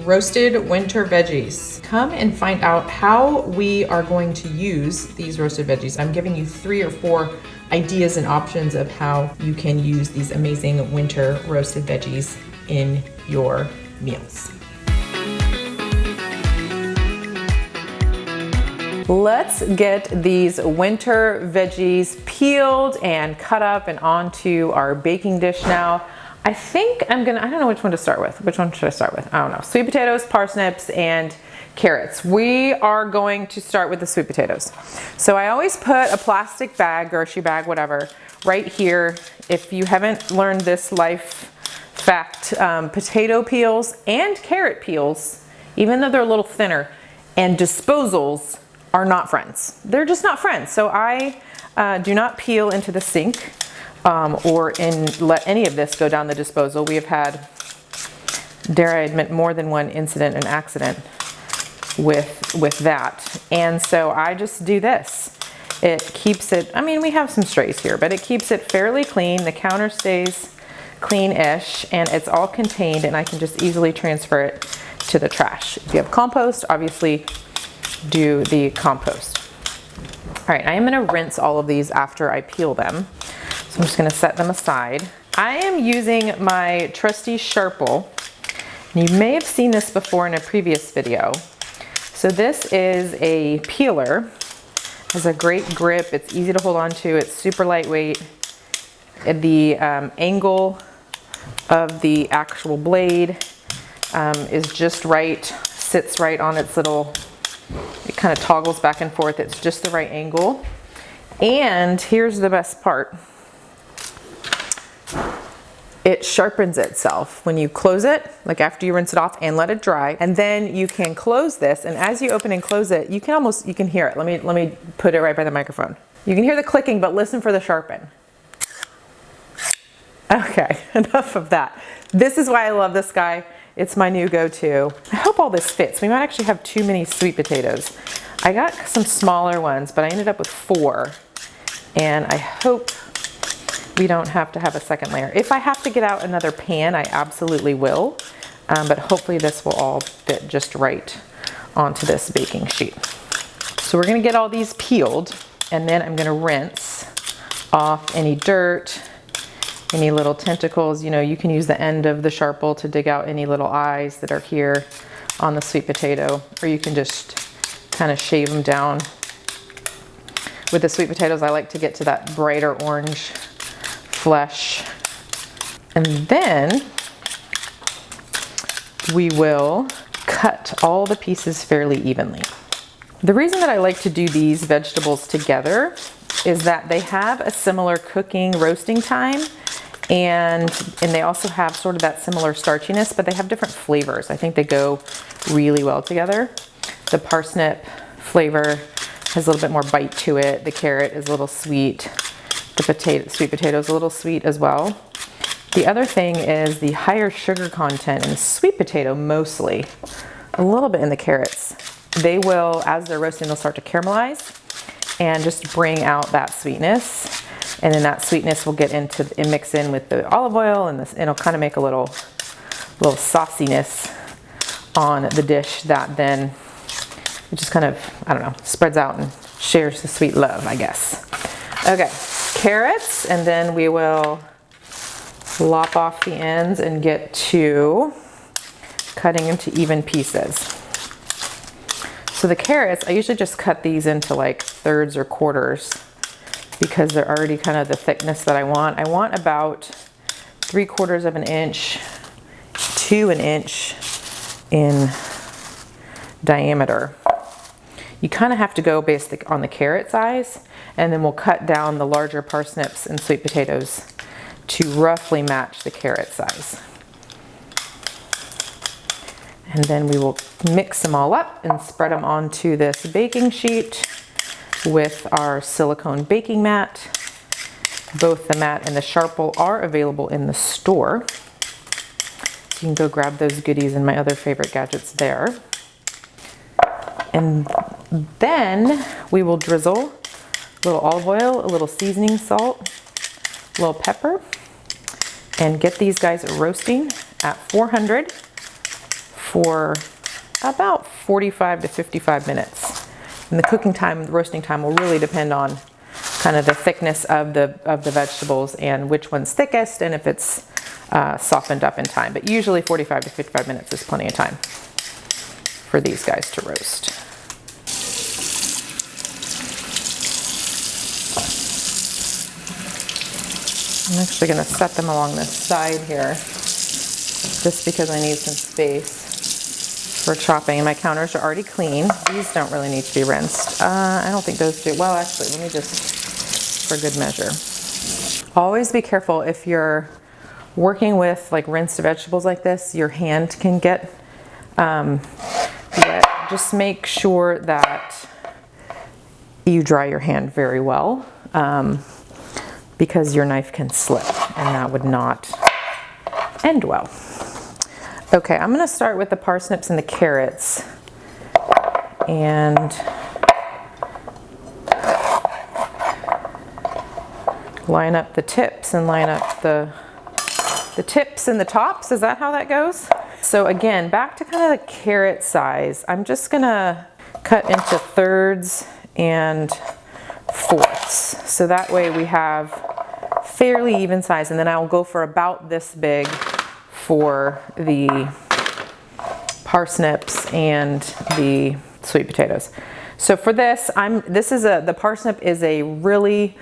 roasted winter veggies. Come and find out how we are going to use these roasted veggies. I'm giving you 3 or 4 ideas and options of how you can use these amazing winter roasted veggies in your meals. Let's get these winter veggies peeled and cut up and onto our baking dish now. I think I don't know which one to start with. Which one should I start with? I don't know. Sweet potatoes, parsnips, and carrots. We are going to start with the sweet potatoes. So I always put a plastic bag, grocery bag, whatever, right here. If you haven't learned this life fact, potato peels and carrot peels, even though they're a little thinner, and disposals are not friends. They're just not friends. So I do not peel into the sink or let any of this go down the disposal. We have had, dare I admit, more than one incident and accident with that. And so I just do this. It keeps it, I mean, we have some strays here, but it keeps it fairly clean. The counter stays clean-ish, and it's all contained, and I can just easily transfer it to the trash. If you have compost, obviously do the compost. All right, I am gonna rinse all of these after I peel them. So I'm just gonna set them aside. I am using my trusty Sharple. You may have seen this before in a previous video. So this is a peeler. It has a great grip. It's easy to hold on to. It's super lightweight. The angle of the actual blade is just right, sits right on its little, it kind of toggles back and forth. It's just the right angle. And here's the best part. It sharpens itself when you close it, like after you rinse it off and let it dry. And then you can close this, and as you open and close it, you can hear it. Let me put it right by the microphone. You can hear the clicking, but listen for the sharpen. Okay, enough of that. This is why I love this guy. It's my new go-to. I hope all this fits. We might actually have too many sweet potatoes. I got some smaller ones, but I ended up with 4. And I hope we don't have to have a second layer. If I have to get out another pan, I absolutely will. But hopefully this will all fit just right onto this baking sheet. So we're gonna get all these peeled, and then I'm gonna rinse off any dirt, any little tentacles. You know, you can use the end of the Sharple to dig out any little eyes that are here on the sweet potato, or you can just kind of shave them down. With the sweet potatoes, I like to get to that brighter orange flesh. And then we will cut all the pieces fairly evenly. The reason that I like to do these vegetables together is that they have a similar cooking, roasting time, and they also have sort of that similar starchiness, but they have different flavors. I think they go really well together. The parsnip flavor has a little bit more bite to it. The carrot is a little sweet. The sweet potato is a little sweet as well. The other thing is the higher sugar content in the sweet potato, mostly, a little bit in the carrots. They will, as they're roasting, they'll start to caramelize and just bring out that sweetness. And then that sweetness will get into and mix in with the olive oil, and it'll kind of make a little sauciness on the dish that then it just kind of, I don't know, spreads out and shares the sweet love, I guess. Okay, carrots, and then we will lop off the ends and get to cutting into even pieces. So the carrots, I usually just cut these into like thirds or quarters because they're already kind of the thickness that I want. I want about 3/4 of an inch to an inch in diameter. You kind of have to go based on the carrot size, and then we'll cut down the larger parsnips and sweet potatoes to roughly match the carrot size. And then we will mix them all up and spread them onto this baking sheet with our silicone baking mat. Both the mat and the Sharple are available in the store. You can go grab those goodies and my other favorite gadgets there. And then we will drizzle a little olive oil, a little seasoning salt, a little pepper, and get these guys roasting at 400 for about 45 to 55 minutes. And the cooking time, the roasting time will really depend on kind of the thickness of the vegetables and which one's thickest and if it's softened up in time. But usually 45 to 55 minutes is plenty of time for these guys to roast. I'm actually going to set them along the side here just because I need some space for chopping. And my counters are already clean. These don't really need to be rinsed. I don't think those do. Well, actually, let me just, for good measure. Always be careful if you're working with like rinsed vegetables like this, your hand can get wet. Just make sure that you dry your hand very well. Because your knife can slip and that would not end well. Okay, I'm gonna start with the parsnips and the carrots and line up the tips and line up the tips and the tops. Is that how that goes? So again, back to kind of the carrot size, I'm just gonna cut into thirds and fourths. So that way we have fairly even size, and then I'll go for about this big for the parsnips and the sweet potatoes. So for this, the parsnip is a really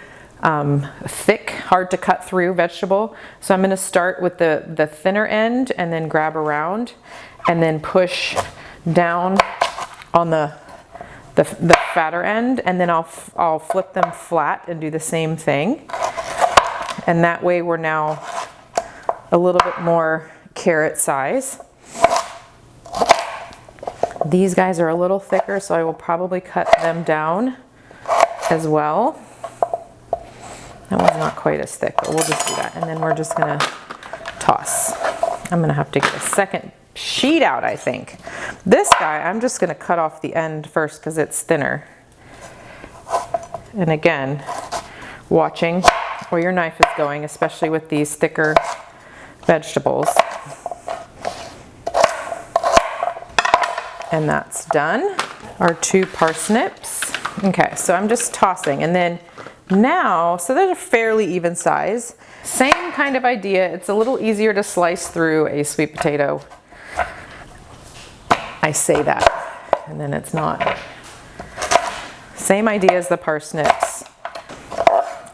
thick, hard to cut through vegetable. So I'm going to start with the thinner end and then grab around and then push down on the fatter end, and then I'll flip them flat and do the same thing. And that way we're now a little bit more carrot size. These guys are a little thicker, so I will probably cut them down as well. That one's not quite as thick, but we'll just do that. And then we're just gonna toss. I'm gonna have to get a second sheet out, I think. This guy, I'm just gonna cut off the end first because it's thinner. And again, watching where your knife is going, especially with these thicker vegetables. And that's done. Our 2 parsnips. Okay, so I'm just tossing, and then now, so they're a fairly even size. Same kind of idea. It's a little easier to slice through a sweet potato. I say that, and then it's not. Same idea as the parsnips.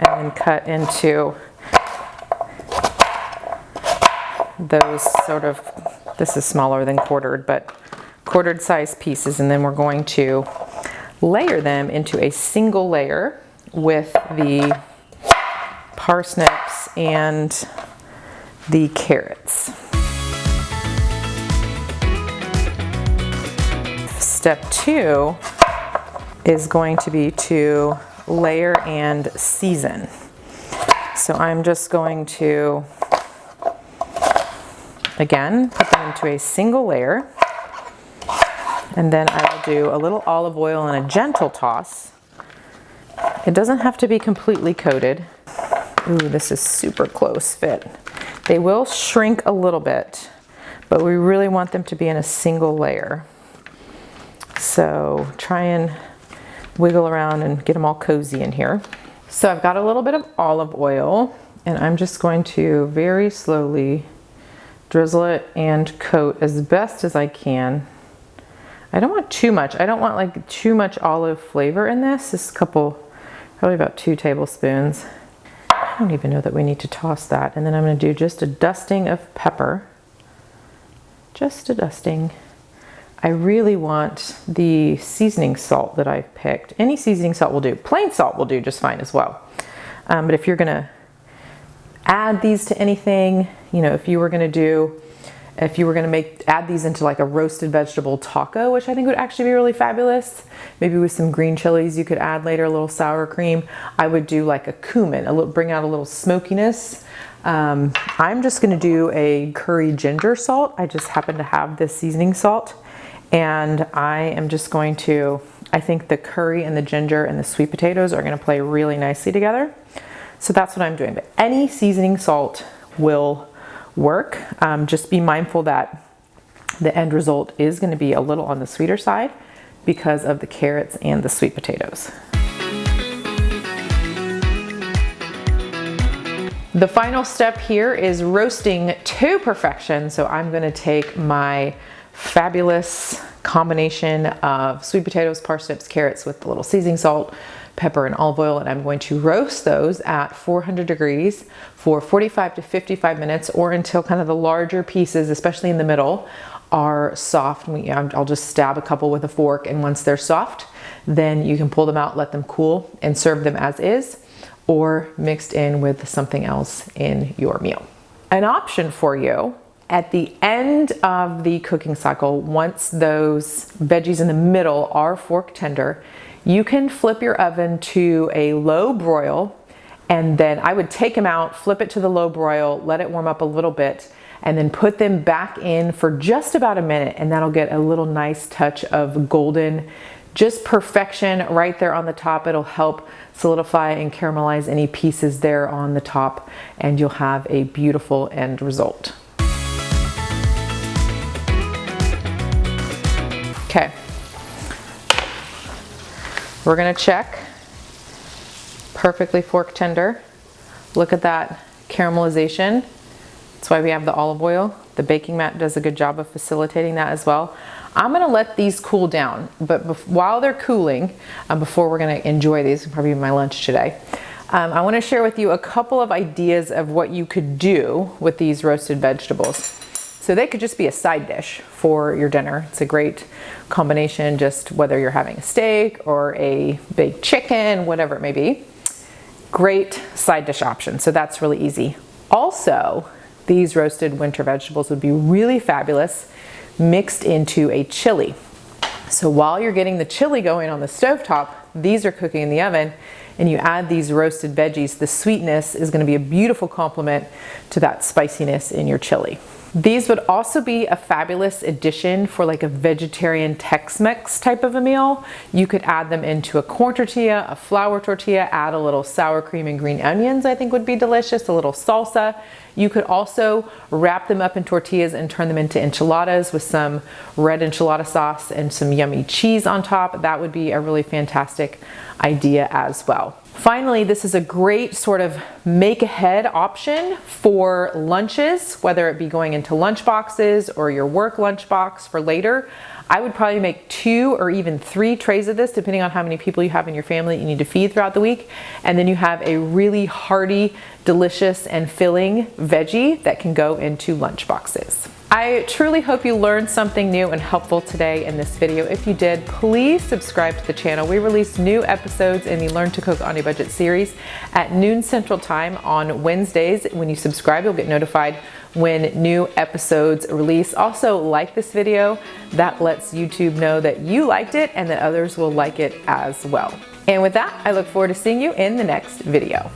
And then cut into those sort of, this is smaller than quartered, but quartered size pieces. And then we're going to layer them into a single layer with the parsnips and the carrots. Step 2 is going to be to layer and season. So I'm just going to, again, put them into a single layer, and then I will do a little olive oil and a gentle toss. It doesn't have to be completely coated. Ooh, this is super close fit. They will shrink a little bit, but we really want them to be in a single layer. So try and wiggle around and get them all cozy in here. So I've got a little bit of olive oil, and I'm just going to very slowly drizzle it and coat as best as I can. I don't want too much. I don't want like too much olive flavor in this. Just a couple, probably about 2 tablespoons. I don't even know that we need to toss that. And then I'm going to do just a dusting of pepper. Just a dusting. I really want the seasoning salt that I've picked. Any seasoning salt will do. Plain salt will do just fine as well. But if you're gonna add these to anything, you know, if you were gonna add these into like a roasted vegetable taco, which I think would actually be really fabulous. Maybe with some green chilies you could add later, a little sour cream. I would do like a cumin, bring out a little smokiness. I'm just gonna do a curry ginger salt. I just happen to have this seasoning salt. And I am just going to, I think the curry and the ginger and the sweet potatoes are going to play really nicely together. So that's what I'm doing. But any seasoning salt will work. Just be mindful that The end result is going to be a little on the sweeter side because of the carrots and the sweet potatoes. The final step here is roasting to perfection. So I'm going to take my fabulous combination of sweet potatoes, parsnips, carrots with a little seasoning salt, pepper, and olive oil, and I'm going to roast those at 400 degrees for 45 to 55 minutes, or until kind of the larger pieces, especially in the middle, are soft. I'll just stab a couple with a fork, and once they're soft, then you can pull them out, let them cool, and serve them as is, or mixed in with something else in your meal. An option for you at the end of the cooking cycle, once those veggies in the middle are fork tender, you can flip your oven to a low broil, and then I would take them out, flip it to the low broil, let it warm up a little bit, and then put them back in for just about a minute, and that'll get a little nice touch of golden, just perfection right there on the top. It'll help solidify and caramelize any pieces there on the top, and you'll have a beautiful end result. Okay, we're gonna check. Perfectly fork tender. Look at that caramelization. That's why we have the olive oil. The baking mat does a good job of facilitating that as well. I'm gonna let these cool down, but while they're cooling, before we're gonna enjoy these, probably my lunch today, I wanna share with you a couple of ideas of what you could do with these roasted vegetables. So they could just be a side dish for your dinner. It's a great combination, just whether you're having a steak or a baked chicken, whatever it may be. Great side dish option, so that's really easy. Also, these roasted winter vegetables would be really fabulous mixed into a chili. So while you're getting the chili going on the stovetop, these are cooking in the oven, and you add these roasted veggies, the sweetness is gonna be a beautiful complement to that spiciness in your chili. These would also be a fabulous addition for like a vegetarian Tex-Mex type of a meal. You could add them into a corn tortilla, a flour tortilla, add a little sour cream and green onions, I think would be delicious, a little salsa. You could also wrap them up in tortillas and turn them into enchiladas with some red enchilada sauce and some yummy cheese on top. That would be a really fantastic idea as well. Finally, this is a great sort of make ahead option for lunches, whether it be going into lunch boxes or your work lunch box for later. I would probably make 2 or even 3 trays of this, depending on how many people you have in your family that you need to feed throughout the week. And then you have a really hearty, delicious, and filling veggie that can go into lunch boxes. I truly hope you learned something new and helpful today in this video. If you did, please subscribe to the channel. We release new episodes in the Learn to Cook on a Budget series at noon Central Time on Wednesdays. When you subscribe, you'll get notified when new episodes release. Also, like this video. That lets YouTube know that you liked it and that others will like it as well. And with that, I look forward to seeing you in the next video.